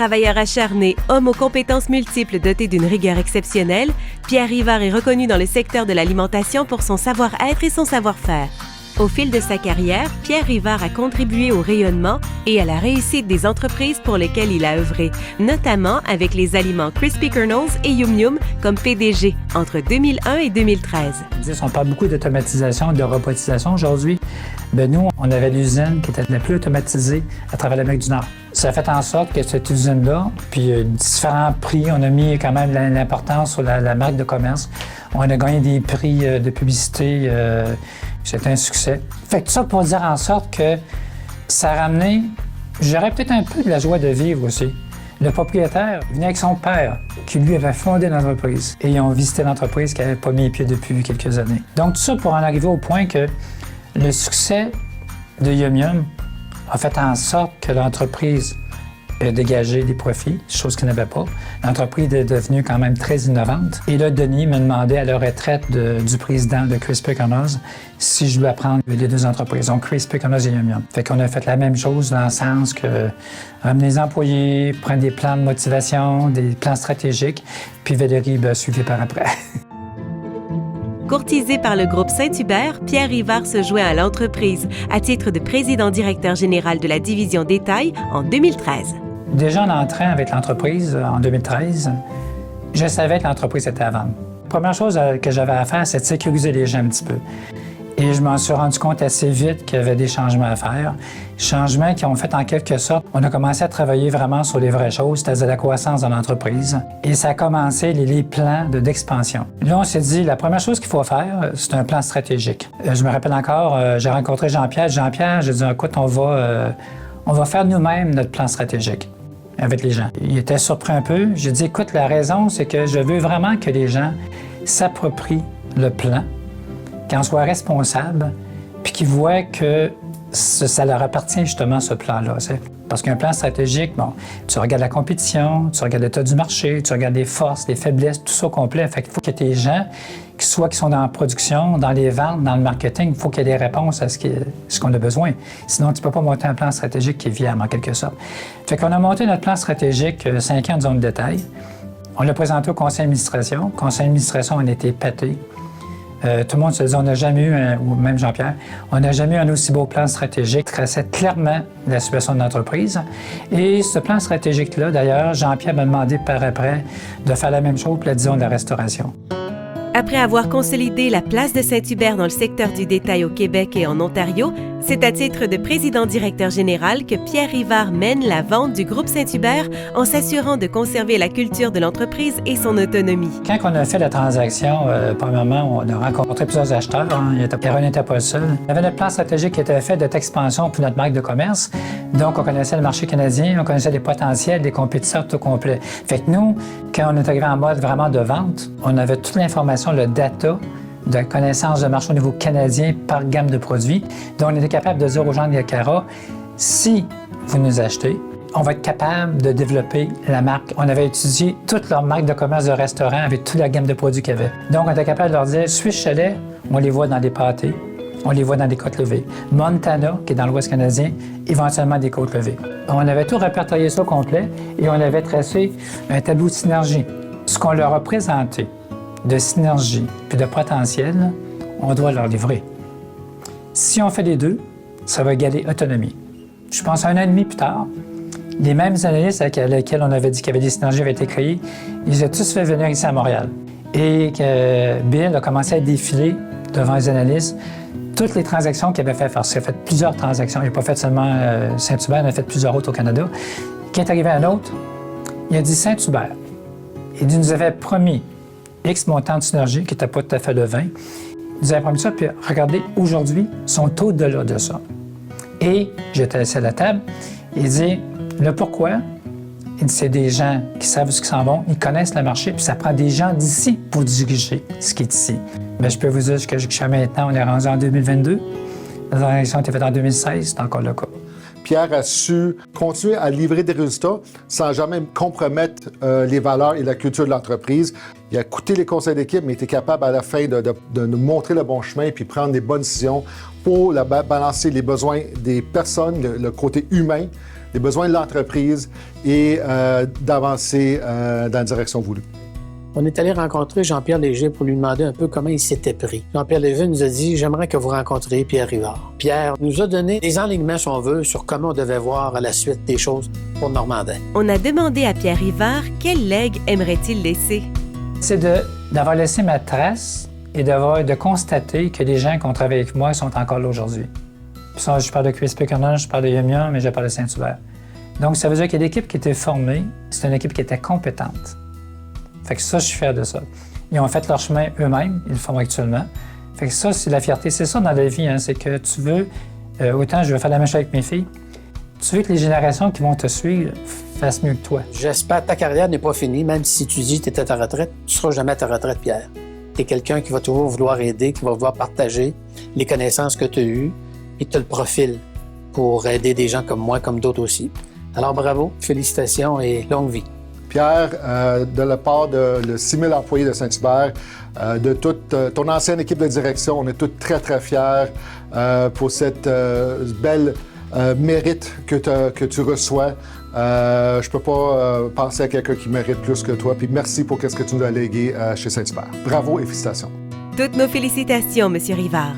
Travailleur acharné, homme aux compétences multiples doté d'une rigueur exceptionnelle, Pierre Rivard est reconnu dans le secteur de l'alimentation pour son savoir-être et son savoir-faire. Au fil de sa carrière, Pierre Rivard a contribué au rayonnement et à la réussite des entreprises pour lesquelles il a œuvré, notamment avec les aliments Crispy Kernels et Yum Yum comme PDG entre 2001 et 2013. On parle beaucoup d'automatisation, de robotisation aujourd'hui. Nous, on avait l'usine qui était la plus automatisée à travers l'Amérique du Nord. Ça a fait en sorte que cette usine-là, puis différents prix, on a mis quand même l'importance sur la marque de commerce. On a gagné des prix de publicité. C'était un succès. Fait que tout ça pour dire en sorte que ça a ramené, j'aurais peut-être un peu de la joie de vivre aussi. Le propriétaire venait avec son père, qui lui avait fondé l'entreprise. Et ils ont visité l'entreprise qui n'avait pas mis les pieds depuis quelques années. Donc tout ça pour en arriver au point que le succès de Yum Yum a fait en sorte que l'entreprise a dégagé des profits, chose qu'il n'avait pas. L'entreprise est devenue quand même très innovante. Et là, Denis me demandait à la retraite du président de Crispy Kernels si je voulais prendre les deux entreprises, donc Crispy Kernels et Yum Yum. Fait qu'on a fait la même chose dans le sens que ramener les employés, prendre des plans de motivation, des plans stratégiques, puis Valérie suivi par après. Courtisé par le groupe Saint-Hubert, Pierre Rivard se joint à l'entreprise à titre de président-directeur général de la division détail en 2013. Déjà en entrant avec l'entreprise en 2013, je savais que l'entreprise était à vendre. La première chose que j'avais à faire, c'est de sécuriser les gens un petit peu. Et je m'en suis rendu compte assez vite qu'il y avait des changements à faire. Changements qui ont fait en quelque sorte, on a commencé à travailler vraiment sur les vraies choses, c'est-à-dire la croissance de l'entreprise. Et ça a commencé les plans d'expansion. Là, on s'est dit, la première chose qu'il faut faire, c'est un plan stratégique. Je me rappelle encore, j'ai rencontré Jean-Pierre. Jean-Pierre, j'ai dit, écoute, on va faire nous-mêmes notre plan stratégique avec les gens. Il était surpris un peu. J'ai dit, écoute, la raison, c'est que je veux vraiment que les gens s'approprient le plan, qu'ils soient responsables, puis qu'ils voient que ça leur appartient justement, ce plan-là. Parce qu'un plan stratégique, bon, tu regardes la compétition, tu regardes l'état du marché, tu regardes les forces, les faiblesses, tout ça au complet. Fait qu'il faut que tes gens, qui sont dans la production, dans les ventes, dans le marketing, il faut qu'il y ait des réponses à ce qu'on a besoin. Sinon, tu ne peux pas monter un plan stratégique qui est viable, en quelque sorte. Fait qu'on a monté notre plan stratégique 5 ans de zone de détail. On l'a présenté au conseil d'administration. Au conseil d'administration, on était pété. Tout le monde se dit, on n'a jamais eu, ou même Jean-Pierre, on n'a jamais eu un aussi beau plan stratégique qui traçait clairement la situation de l'entreprise. Et ce plan stratégique-là, d'ailleurs, Jean-Pierre m'a demandé par après de faire la même chose pour la division de la restauration. Après avoir consolidé la place de Saint-Hubert dans le secteur du détail au Québec et en Ontario, c'est à titre de président-directeur général que Pierre Rivard mène la vente du groupe Saint-Hubert en s'assurant de conserver la culture de l'entreprise et son autonomie. Quand on a fait la transaction, premièrement, on a rencontré plusieurs acheteurs. Pierre n'était pas le seul. Il y avait notre plan stratégique qui était fait de expansion pour notre marque de commerce. Donc, on connaissait le marché canadien, on connaissait les potentiels, les compétiteurs tout complet. Fait que nous, quand on est arrivé en mode vraiment de vente, on avait toute l'information, le data, de connaissance de marché au niveau canadien par gamme de produits. Donc, on était capable de dire aux gens de Yacara, si vous nous achetez, on va être capable de développer la marque. On avait étudié toute leur marque de commerce de restaurant avec toute la gamme de produits qu'il y avait. Donc, on était capable de leur dire, Suisse Chalet, on les voit dans des pâtés, on les voit dans des côtes levées. Montana, qui est dans l'Ouest canadien, éventuellement des côtes levées. On avait tout répertorié ça au complet et on avait tracé un tableau de synergie. Ce qu'on leur a présenté de synergie puis de potentiel, on doit leur livrer. Si on fait les deux, ça va égaler autonomie. Je pense 1 an et demi plus tard, les mêmes analystes avec lesquels on avait dit qu'il y avait des synergies avaient été créées, ils ont tous fait venir ici à Montréal. Et que Bill a commencé à défiler devant les analystes toutes les transactions qu'il avait fait faire. Il a fait plusieurs transactions. Il n'a pas fait seulement Saint-Hubert, il a fait plusieurs autres au Canada. Quand est arrivé un autre, il a dit Saint-Hubert. Il nous avait promis X montant de synergie, qui n'était pas tout à fait le 20. Il nous avait promis ça, puis regardez, aujourd'hui, sont au-delà de ça. Et j'étais assis à la table, il dit, le pourquoi? Il dit, c'est des gens qui savent ce qu'ils s'en vont, ils connaissent le marché, puis ça prend des gens d'ici pour diriger ce qui est ici. Bien, je peux vous dire que jusqu'à maintenant, on est rendu en 2022. La transaction a été faite en 2016, c'est encore le cas. Pierre a su continuer à livrer des résultats sans jamais compromettre les valeurs et la culture de l'entreprise. Il a écouté les conseils d'équipe, mais il était capable à la fin de nous montrer le bon chemin puis prendre des bonnes décisions pour balancer les besoins des personnes, le côté humain, les besoins de l'entreprise et d'avancer dans la direction voulue. On est allé rencontrer Jean-Pierre Léger pour lui demander un peu comment il s'était pris. Jean-Pierre Léger nous a dit « J'aimerais que vous rencontriez Pierre Rivard ». Pierre nous a donné des enlignements, si on veut, sur comment on devait voir la suite des choses pour Normandin. On a demandé à Pierre Rivard quel legs aimerait-il laisser. C'est d'avoir laissé ma trace et de constater que les gens qui ont travaillé avec moi sont encore là aujourd'hui. Puis ça, je parle de QSP Canal, je parle de Yum Yum, mais je parle de Saint-Hubert. Donc, ça veut dire qu'il y a l'équipe qui était formée, c'est une équipe qui était compétente. Fait que ça, je suis fier de ça. Ils ont fait leur chemin eux-mêmes, ils le font actuellement. Fait que ça, c'est la fierté. C'est ça dans la vie, hein, c'est que tu veux, autant je veux faire la même chose avec mes filles, tu veux que les générations qui vont te suivre fassent mieux que toi. J'espère que ta carrière n'est pas finie, même si tu dis que tu es à ta retraite, tu ne seras jamais à ta retraite, Pierre. Tu es quelqu'un qui va toujours vouloir aider, qui va vouloir partager les connaissances que tu as eues et tu as le profil pour aider des gens comme moi, comme d'autres aussi. Alors bravo, félicitations et longue vie. Pierre, de la part de 6 000 employés de Saint-Hubert, de toute ton ancienne équipe de direction, on est tous très, très fiers pour cette belle mérite que tu reçois. Je ne peux pas penser à quelqu'un qui mérite plus que toi. Puis merci pour ce que tu nous as légué chez Saint-Hubert. Bravo et félicitations. Toutes nos félicitations, Monsieur Rivard.